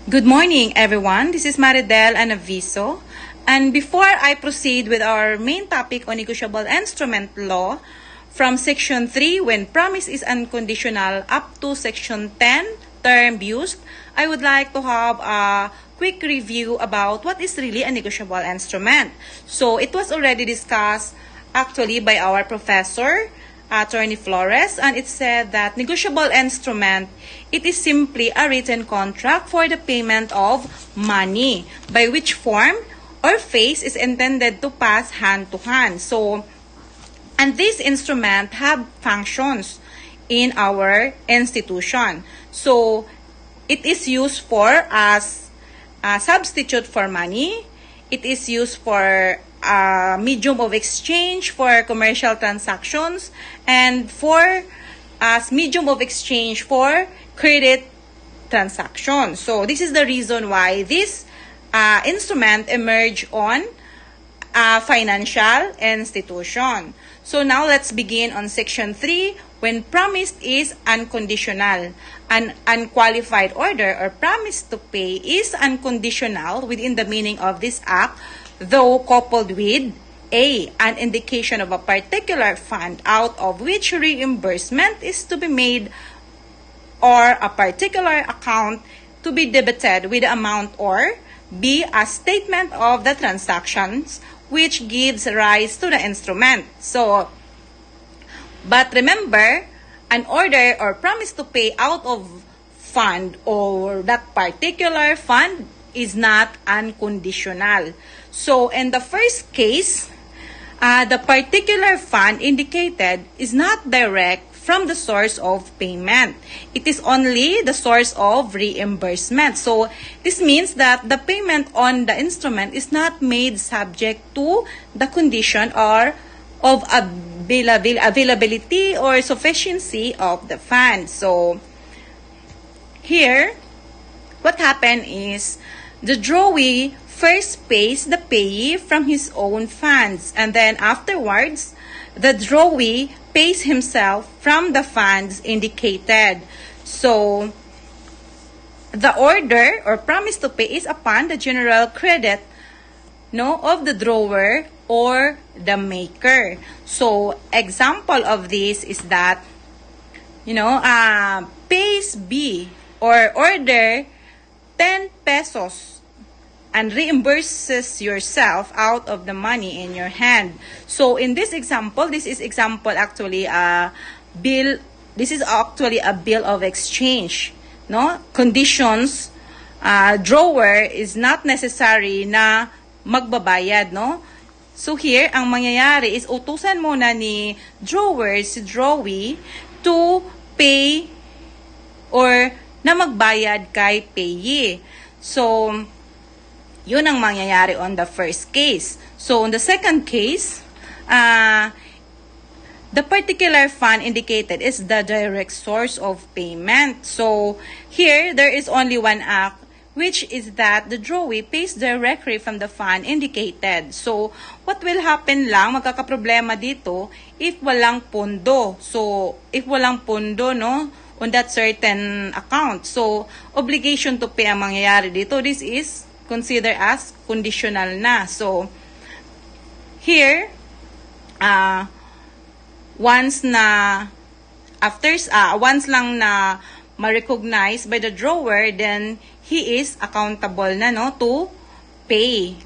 Good morning, everyone. This is Maridel Anaviso. And before I proceed with our main topic on negotiable instrument law, from Section 3, when promise is unconditional, up to Section 10, term used, I would like to have a quick review about what is really a negotiable instrument. So, it was already discussed actually by our professor, Attorney Flores, and it said that negotiable instrument, it is simply a written contract for the payment of money, by which form or phase is intended to pass hand to hand. So, and this instrument have functions in our institution. So, it is used for as a substitute for money. It is used for medium of exchange for commercial transactions and for as medium of exchange for credit transactions. So this is the reason why this instrument emerged on a financial institution. So now let's begin on Section 3. When promised is unconditional, an unqualified order or promise to pay is unconditional within the meaning of this act, though coupled with A, an indication of a particular fund out of which reimbursement is to be made, or a particular account to be debited with the amount, or B, a statement of the transactions which gives rise to the instrument. So, but remember, an order or promise to pay out of fund or that particular fund is not unconditional. So, in the first case, the particular fund indicated is not direct from the source of payment. It is only the source of reimbursement. So, this means that the payment on the instrument is not made subject to the condition or of availability or sufficiency of the fund. So, here, what happened is the drawee first pays the payee from his own funds, and then afterwards, the drawee pays himself from the funds indicated. So, the order or promise to pay is upon the general credit of the drawer or the maker. So, example of this is that, pays B or order 10 pesos and reimburses yourself out of the money in your hand. So, in this example, this is actually a bill. This is actually a bill of exchange. No? Conditions, drawer is not necessary na magbabayad, no? So here, ang mangyayari is utusan muna ni drawer si drawee to pay or na magbayad kay payee. So, yun ang mangyayari on the first case. So, on the second case, the particular fund indicated is the direct source of payment. So, here, there is only one act, which is that the drawee pays directly from the fund indicated. So, what will happen lang, magkakaproblema dito, if walang pondo. So, if walang pondo, no, on that certain account. So, obligation to pay ang mangyayari dito. This is considered as conditional na. So, here, once lang na ma-recognize by the drawer, then he is accountable na, no, to pay.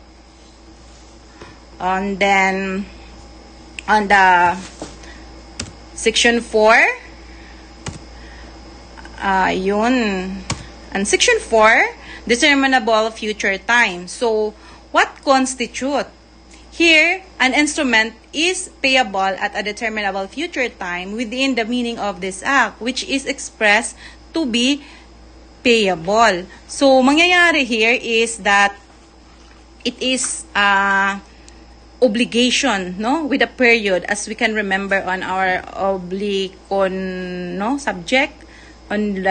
And then, on the Section 4, and Section 4, determinable future time. So, what constitute? Here, an instrument is payable at a determinable future time within the meaning of this act, which is expressed to be payable. So, mangyayari here is that it is obligation, no, with a period, as we can remember on our oblicon, no, subject on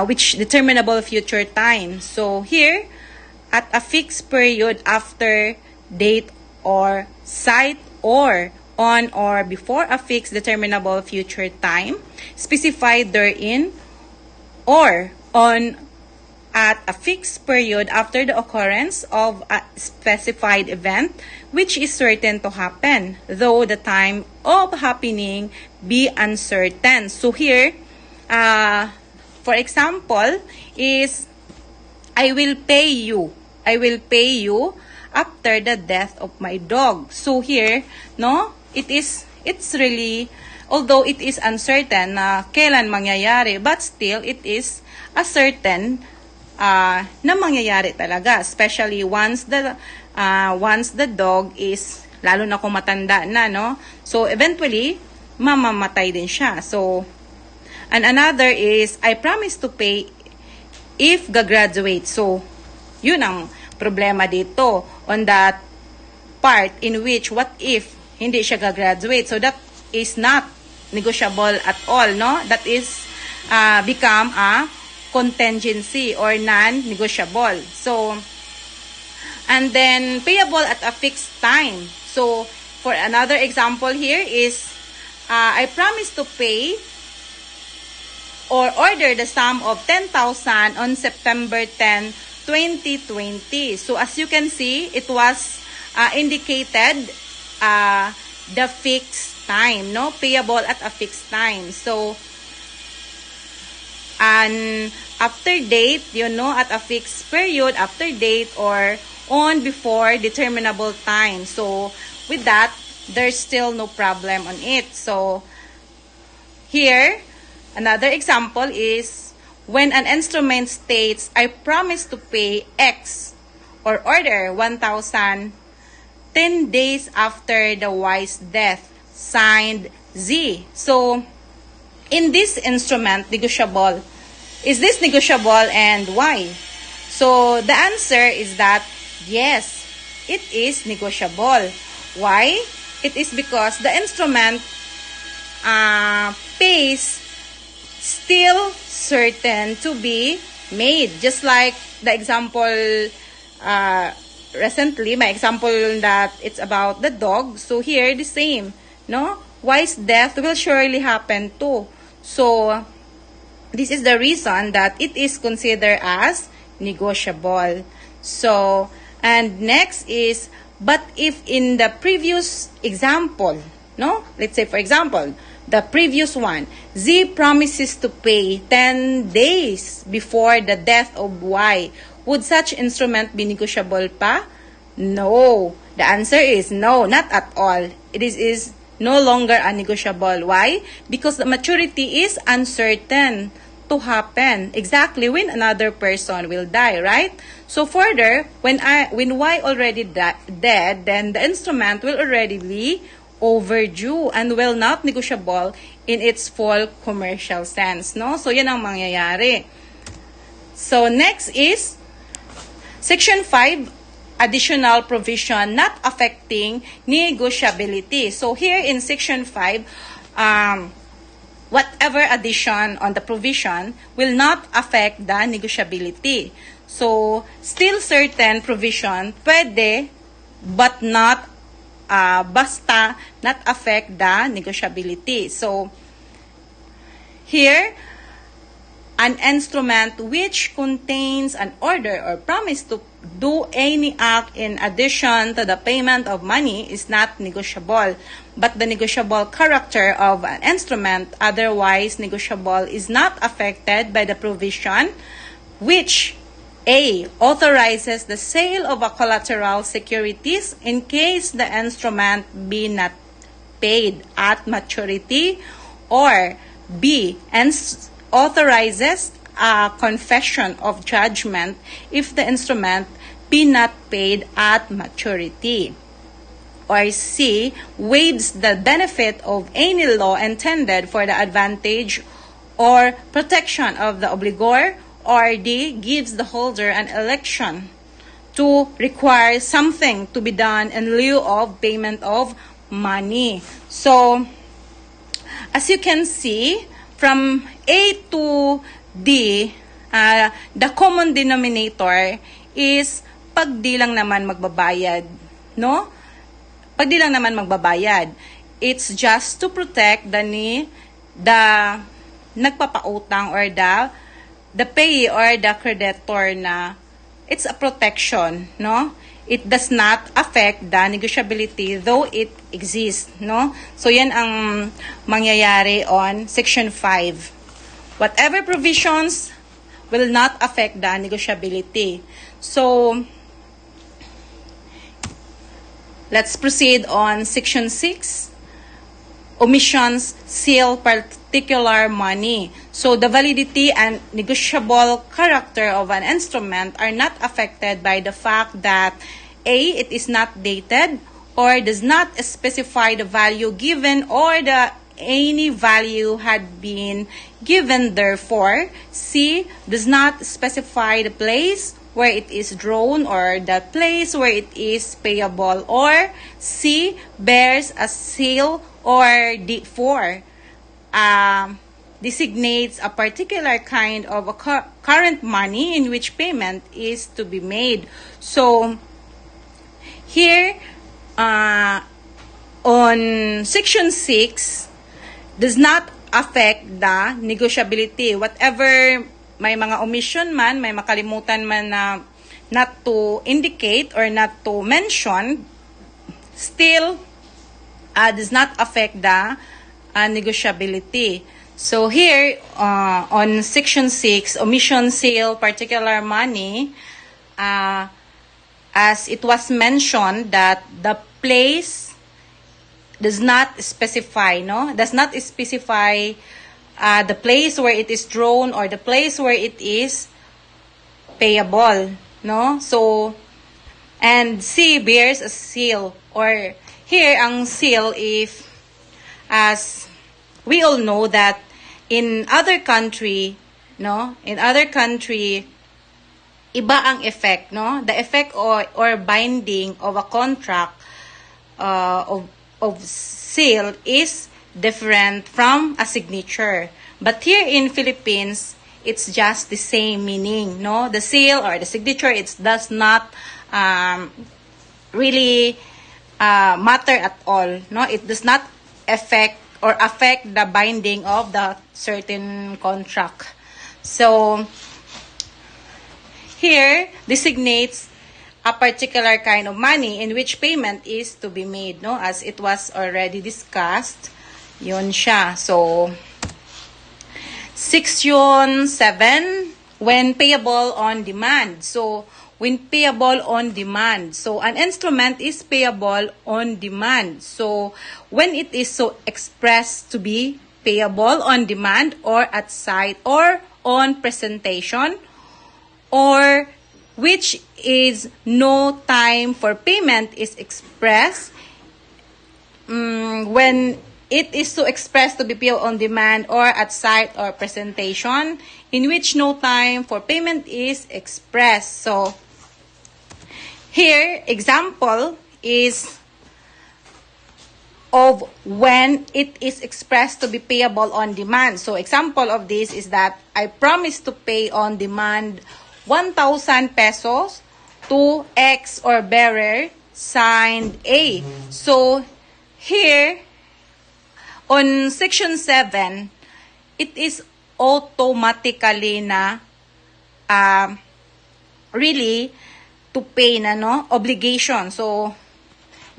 which determinable future time. So, here, at a fixed period after date or site or on or before a fixed determinable future time specified therein or on at a fixed period after the occurrence of a specified event which is certain to happen, though the time of happening be uncertain. So here, for example, is I will pay you. I will pay you after the death of my dog. So here, no, it's really, although it is uncertain na kailan mangyayari, but still it is a certain na mangyayari talaga, especially once the dog is, lalo na kung matanda na, no? So eventually mamamatay din siya. So and another is I promise to pay if gagraduate. So yun ang problema dito on that part in which what if hindi siya gagraduate. So that is not negotiable at all, no? That is become a contingency or non-negotiable. So, and then payable at a fixed time. So, for another example here is, I promise to pay or order the sum of 10,000 on September 10, 2020. So, as you can see, it was indicated the fixed time, no? Payable at a fixed time. So, and after date, at a fixed period, after date, or on before determinable time. So, with that, there's still no problem on it. So, here, another example is, when an instrument states, I promise to pay X or order 1,000 10 days after the Y's death, signed Z. So, in this instrument, negotiable, is this negotiable and why? So, the answer is that yes, it is negotiable. Why? It is because the instrument pays still certain to be made. Just like the example recently, my example that it's about the dog. So here, the same, no? Y's death will surely happen too. So, this is the reason that it is considered as negotiable. So, and next is, but if in the previous example, no? Let's say, for example, the previous one, Z promises to pay 10 days before the death of Y. Would such instrument be negotiable pa? No. The answer is no, not at all. It is no longer negotiable. Why? Because the maturity is uncertain to happen exactly when another person will die, right? So further, when Y already dead, then the instrument will already be overdue and will not negotiable in its full commercial sense, no? So yan ang mangyayari. So next is Section 5, additional provision not affecting negotiability. So here in Section 5, whatever addition on the provision will not affect the negotiability. So, still certain provision pwede but not basta not affect the negotiability. So, here, an instrument which contains an order or promise to do any act in addition to the payment of money is not negotiable. But the negotiable character of an instrument, otherwise negotiable, is not affected by the provision which A. authorizes the sale of a collateral securities in case the instrument be not paid at maturity, or B. authorizes a confession of judgment if the instrument be not paid at maturity, or C. waives the benefit of any law intended for the advantage or protection of the obligor, or D. gives the holder an election to require something to be done in lieu of payment of money. So, as you can see, from A to D, the common denominator is pag di lang naman magbabayad, no? Pag di lang naman magbabayad, it's just to protect the nagpapautang or the the payee or the creditor na it's a protection, no? It does not affect the negotiability though it exists, no? So yan ang mangyayari on Section 5. Whatever provisions will not affect the negotiability. So let's proceed on Section 6. Omissions seal particular money. So the validity and negotiable character of an instrument are not affected by the fact that A, it is not dated or does not specify the value given or the any value had been given. Therefore, C, does not specify the place where it is drawn or the place where it is payable, or C, bears a seal or D4 designates a particular kind of a current money in which payment is to be made. So here on Section 6 does not affect the negotiability. Whatever may mga omission man, may makalimutan man na not to indicate or not to mention, still does not affect the negotiability. So here on Section 6, omission seal particular money, as it was mentioned that the place does not specify, no? Does not specify the place where it is drawn or the place where it is payable, no? So, and C bears a seal, or here ang seal, if as we all know that in other country, no? In other country, iba ang effect, no? The effect or binding of a contract of seal is different from a signature. But here in Philippines, it's just the same meaning, no? The seal or the signature, it does not really matter at all, no? It does not affect the binding of the certain contract. So here designates a particular kind of money in which payment is to be made, no? As it was already discussed, yun siya. So Section 7, when payable on demand. So when payable on demand, so an instrument is payable on demand. So when it is so expressed to be payable on demand or at sight or on presentation, or which is no time for payment is expressed, when it is so expressed to be payable on demand or at sight or presentation, in which no time for payment is expressed. So here, example is of when it is expressed to be payable on demand. So example of this is that I promise to pay on demand 1,000 pesos to X or bearer signed A. So here on Section 7, it is automatically na really to pay na, no? Obligation. So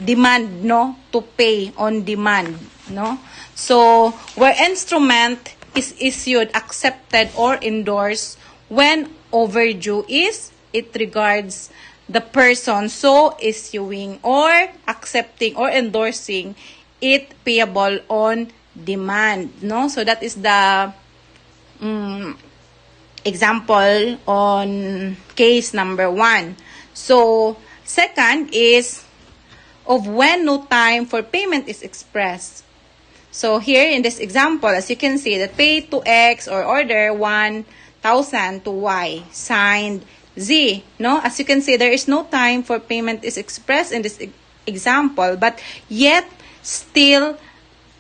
demand, no? To pay on demand, no? So where instrument is issued, accepted or endorsed when overdue is, it regards the person so issuing or accepting or endorsing it payable on demand, no? So that is the example on case number 1. So second is of when no time for payment is expressed. So here in this example, as you can see, that pay to X or order 1,000 to Y, signed Z, no? As you can see, there is no time for payment is expressed in this example, but yet still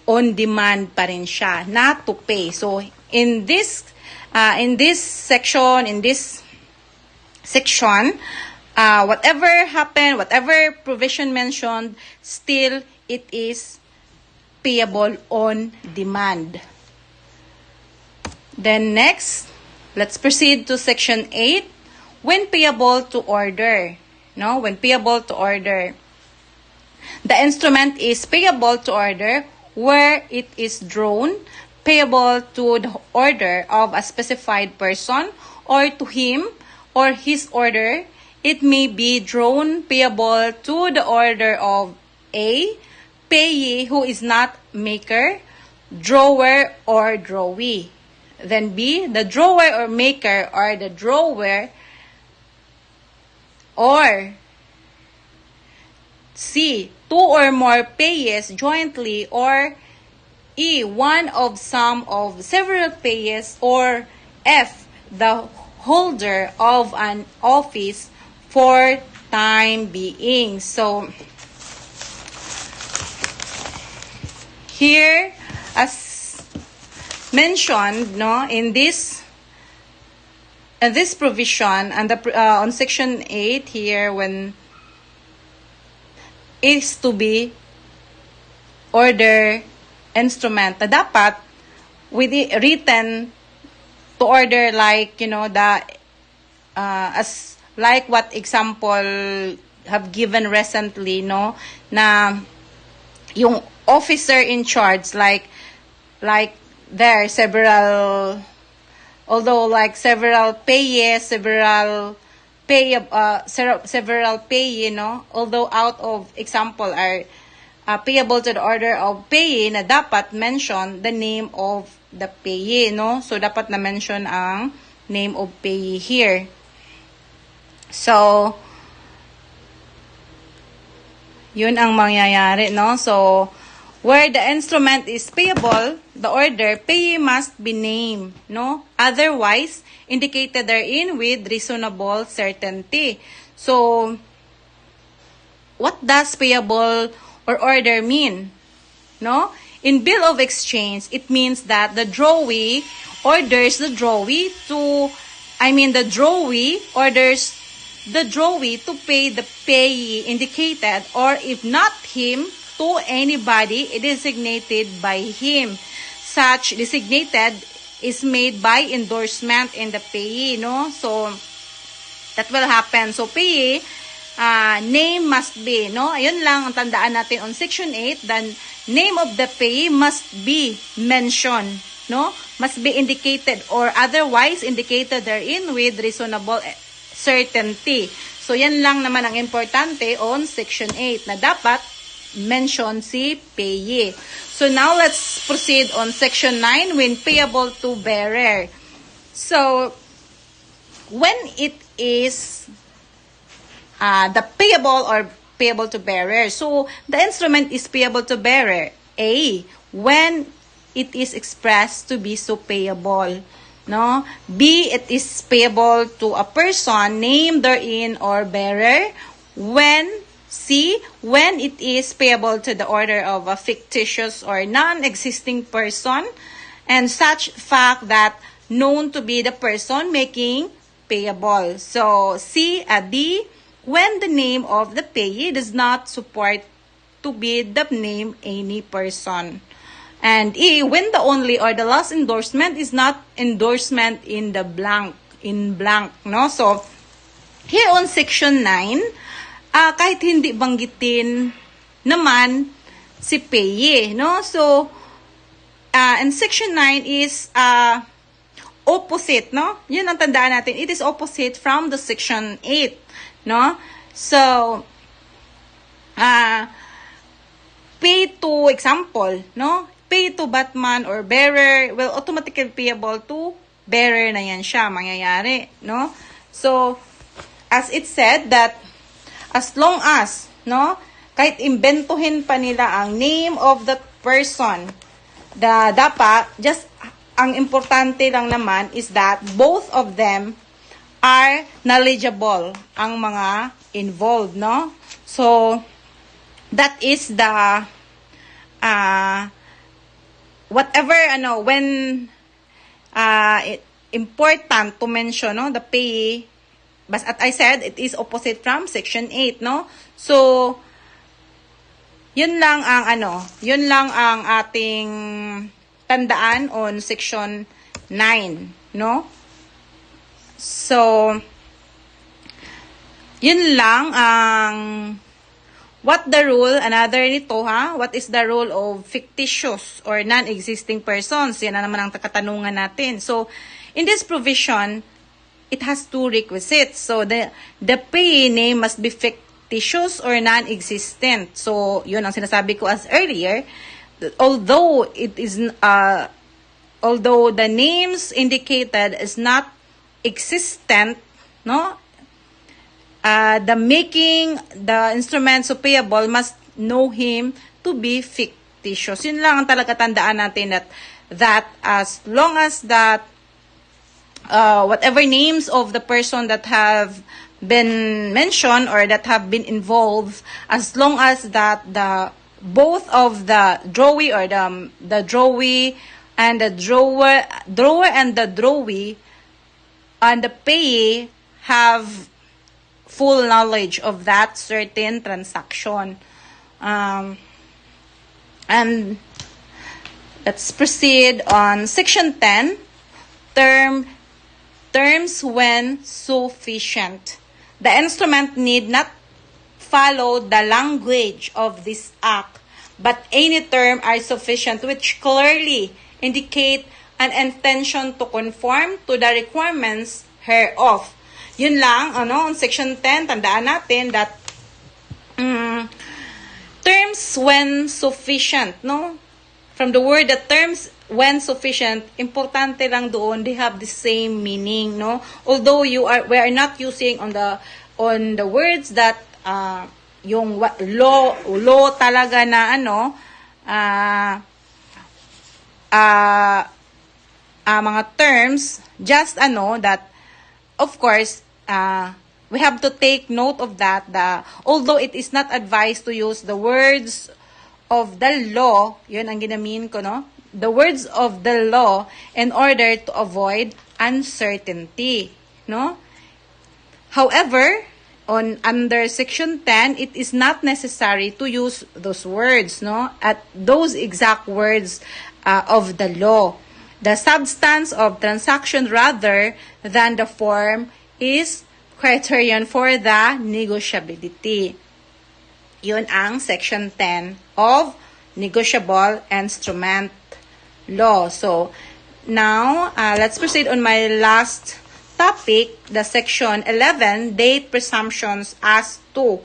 on demand pa rin siya, not to pay. So in this section, whatever happened, whatever provision mentioned, still it is payable on demand. Then next, Let's proceed to section 8. When payable to order. No, when payable to order. The instrument is payable to order where it is drawn, payable to the order of a specified person or to him or his order. It may be drawn payable to the order of A, payee who is not maker, drawer or drawee. Then B, the drawer or maker or the drawer, or C, two or more payees jointly, or E, one of some of several payees, or F, the holder of an office for time being. So, here, as mentioned, no, in this provision and on section 8 here, when is to be order instrument na dapat with the written to order, like, you know, the as like what example have given recently, no, na yung officer in charge, like there several, although like several payees, several pay, you know, although out of example are payable to the order of payee, na dapat mention the name of the payee, no? So, dapat na mention ang name of payee here. So, yun ang mangyayari, no? So, where the instrument is payable, the order, payee must be named, no? Otherwise, indicated therein with reasonable certainty. So, what does payable or order mean? No? In bill of exchange, it means that the drawee orders the drawee to, the drawee orders the drawee to pay the payee indicated, or if not him, to anybody designated by him. Such designated is made by endorsement in the payee, no? So, that will happen. So, payee, name must be, no? Ayun lang ang tandaan natin on section 8, the name of the payee must be mentioned, no? Must be indicated or otherwise indicated therein with reasonable certainty. So, yan lang naman ang importante on section 8 na dapat mention si payee. So, now let's proceed on section 9, when payable to bearer. So, when it is the payable or payable to bearer. So, the instrument is payable to bearer. A, when it is expressed to be so payable. No? B, it is payable to a person named therein or bearer. C, when it is payable to the order of a fictitious or non-existing person, and such fact that known to be the person making payable. So, C, D, when the name of the payee does not support to be the name any person. And E, when the only or the last endorsement is not endorsement in the blank, no? So, here on section 9, kahit hindi banggitin naman si payee, no? So, and section 9 is opposite, no? Yun ang tandaan natin. It is opposite from the section 8, no? So, pay to example, no? Pay to Batman or bearer will automatically payable to bearer na yan siya, mangyayari, no? So, as it said that as long as, no, kahit imbentuhin pa nila ang name of the person, dapat, just, ang importante lang naman is that both of them are knowledgeable, ang mga involved, no? So, that is the, whatever, when, important to mention, no, the payee, but as I said, it is opposite from section 8, no? So, yun lang ang ating tandaan on section 9, no? So, yun lang ang what the rule, another nito ha, what is the role of fictitious or non-existing persons? Yan na naman ang katanungan natin. So, in this provision, it has two requisites. So, the payee name must be fictitious or non-existent. So, yun ang sinasabi ko as earlier. Although although the names indicated is not existent, no, the instruments of payable must know him to be fictitious. Yun lang ang talaga tandaan natin, that as long as that whatever names of the person that have been mentioned or that have been involved, as long as that the both of the drawee or the drawee and the drawer and the drawee and the payee have full knowledge of that certain transaction. And let's proceed on section 10, terms when sufficient. The instrument need not follow the language of this act, but any term are sufficient which clearly indicate an intention to conform to the requirements hereof. Yun lang, on section 10, tandaan natin that terms when sufficient, no? From the word, the terms when sufficient, importante lang doon, they have the same meaning, no? Although we are not using on the words that yung law talaga na mga terms, just that of course we have to take note of that, although it is not advised to use the words of the law, yun ang ginamin ko, no? The words of the law in order to avoid uncertainty, no? However, under section 10, it is not necessary to use those words, no? At those exact words of the law. The substance of transaction rather than the form is criterion for the negotiability. Yun ang section 10 of negotiable instrument law. So, now, let's proceed on my last topic, the section 11, date presumptions as to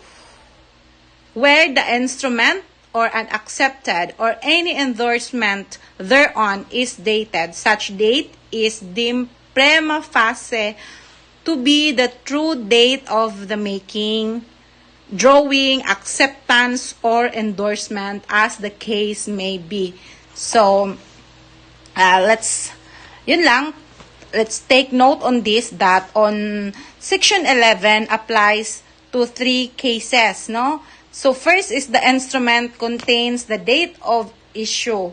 where the instrument or an accepted or any endorsement thereon is dated. Such date is deemed prima facie to be the true date of the making, drawing, acceptance, or endorsement as the case may be. So, yun lang, let's take note on this, that on section 11 applies to 3 cases, no? So, first is the instrument contains the date of issue,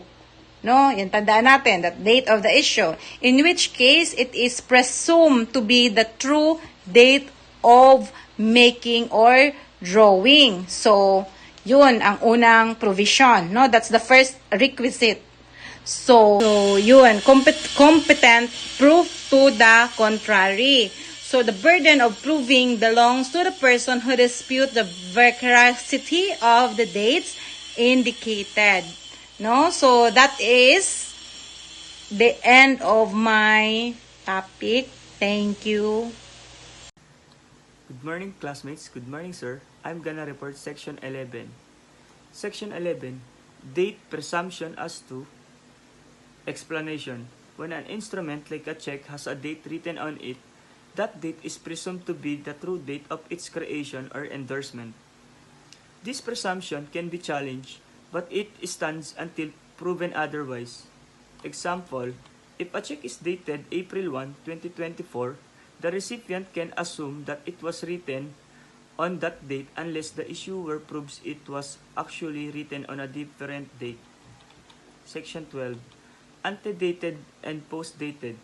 no? Yan, tandaan natin, that date of the issue, in which case it is presumed to be the true date of making or drawing. So, yun ang unang provision, no? That's the first requisite. So yun, competent proof to the contrary. So, the burden of proving belongs to the person who disputes the veracity of the dates indicated. No? So, that is the end of my topic. Thank you. Good morning, classmates. Good morning, sir. I'm gonna report section 11. Section 11, date presumption as to explanation. When an instrument like a check has a date written on it, that date is presumed to be the true date of its creation or endorsement. This presumption can be challenged, but it stands until proven otherwise. Example, if a check is dated April 1, 2024, the recipient can assume that it was written on that date unless the issuer proves it was actually written on a different date. Section 12. Antedated and post-dated.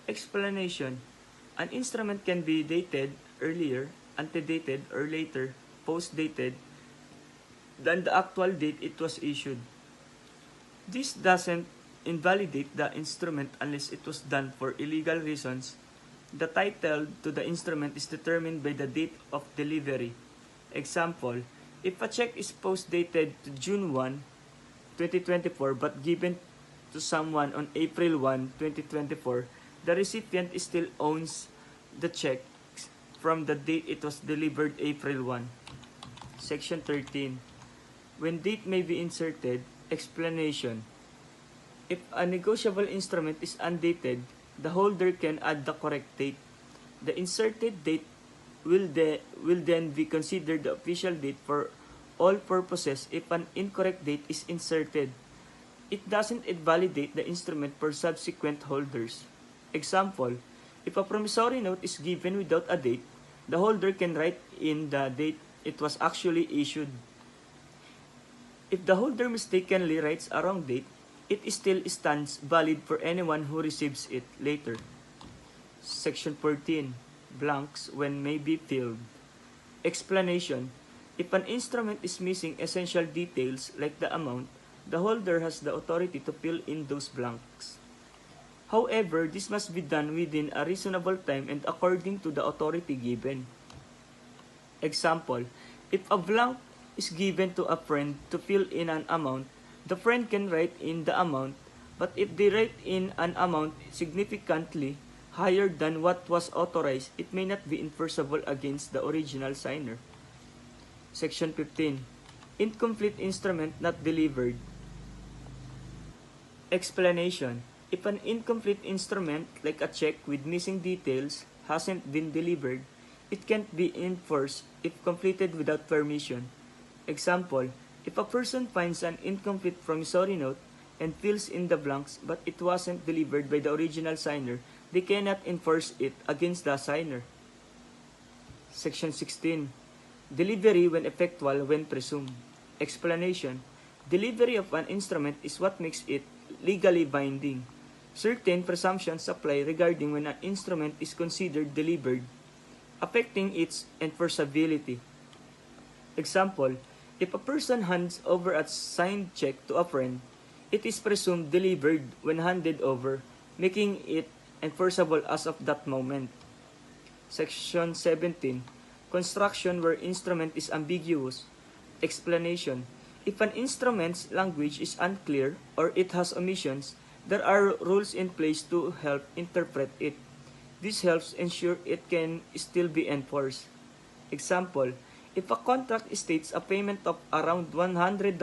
Explanation. An instrument can be dated earlier, antedated, or later, post-dated, than the actual date it was issued. This doesn't invalidate the instrument unless it was done for illegal reasons The title to the instrument is determined by the date of delivery. Example, if a check is post-dated to June 1, 2024 but given to someone on April 1, 2024, the recipient still owns the check from the date it was delivered April 1. Section 13. When date may be inserted, explanation. If a negotiable instrument is undated, the holder can add the correct date. The inserted date will then be considered the official date for all purposes if an incorrect date is inserted. It doesn't invalidate the instrument for subsequent holders. Example, if a promissory note is given without a date, the holder can write in the date it was actually issued. If the holder mistakenly writes a wrong date, it still stands valid for anyone who receives it later. Section 14. Blanks when may be filled. Explanation. If an instrument is missing essential details like the amount, the holder has the authority to fill in those blanks. However, this must be done within a reasonable time and according to the authority given. Example, if a blank is given to a friend to fill in an amount, the friend can write in the amount, but if they write in an amount significantly higher than what was authorized, it may not be enforceable against the original signer. Section 15. Incomplete instrument not delivered. Explanation. If an incomplete instrument, like a check with missing details, hasn't been delivered, it can't be enforced if completed without permission. Example, if a person finds an incomplete promissory note and fills in the blanks but it wasn't delivered by the original signer, they cannot enforce it against the signer. Section 16. Delivery when effectual when presumed. Explanation. Delivery of an instrument is what makes it legally binding. Certain presumptions apply regarding when an instrument is considered delivered, affecting its enforceability. Example, if a person hands over a signed check to a friend, it is presumed delivered when handed over, making it enforceable as of that moment. Section 17. Construction where instrument is ambiguous. Explanation. If an instrument's language is unclear or it has omissions, there are rules in place to help interpret it. This helps ensure it can still be enforced. Example, if a contract states a payment of around $100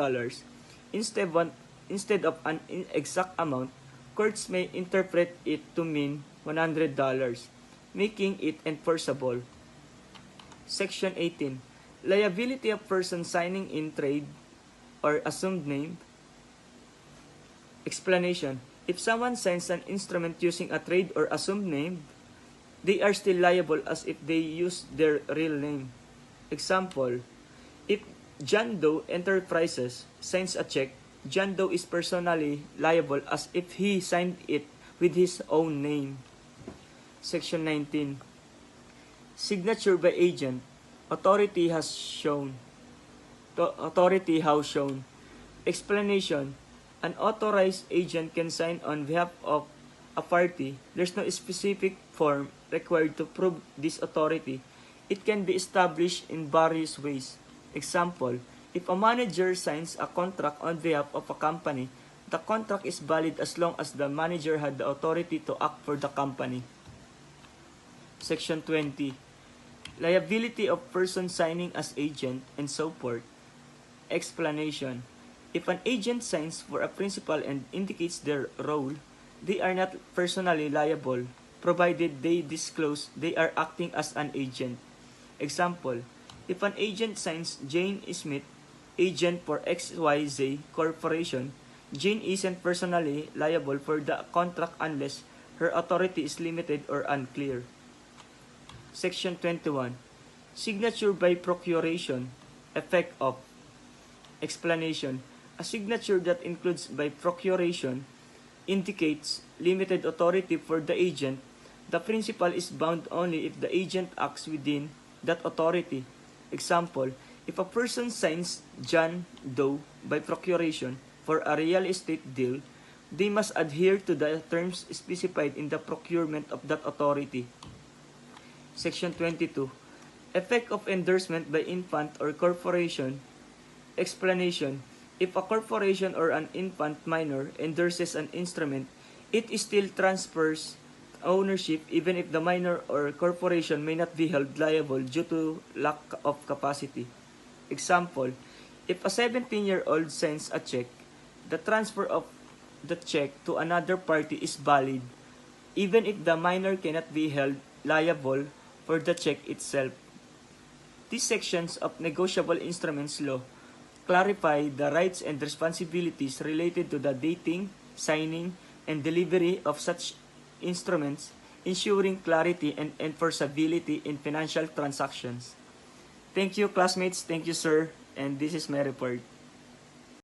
instead of an exact amount, courts may interpret it to mean $100, making it enforceable. Section 18. Liability of person signing in trade or assumed name. Explanation. If someone signs an instrument using a trade or assumed name, they are still liable as if they use their real name. Example, if John Doe Enterprises signs a check, John Doe is personally liable as if he signed it with his own name. Section 19. Signature by agent. Authority has shown. Explanation. An authorized agent can sign on behalf of a party. There's no specific form required to prove this authority. It can be established in various ways. Example, if a manager signs a contract on behalf of a company, the contract is valid as long as the manager had the authority to act for the company. Section 20. Liability of person signing as agent and so forth. Explanation. If an agent signs for a principal and indicates their role, they are not personally liable, provided they disclose they are acting as an agent. Example, if an agent signs Jane Smith, agent for XYZ Corporation, Jane isn't personally liable for the contract unless her authority is limited or unclear. Section 21. Signature by procuration. Effect of. Explanation. A signature that includes by procuration indicates limited authority for the agent. The principal is bound only if the agent acts within that authority. Example, if a person signs John Doe by procuration for a real estate deal, they must adhere to the terms specified in the procurement of that authority. Section 22. Effect of endorsement by infant or corporation. Explanation. If a corporation or an infant minor endorses an instrument, it still transfers ownership even if the minor or corporation may not be held liable due to lack of capacity. Example, if a 17-year-old sends a check, the transfer of the check to another party is valid even if the minor cannot be held liable for the check itself. These sections of negotiable instruments law clarify the rights and responsibilities related to the dating, signing, and delivery of such instruments, ensuring clarity and enforceability in financial transactions. Thank you, classmates. Thank you, sir. And this is my report.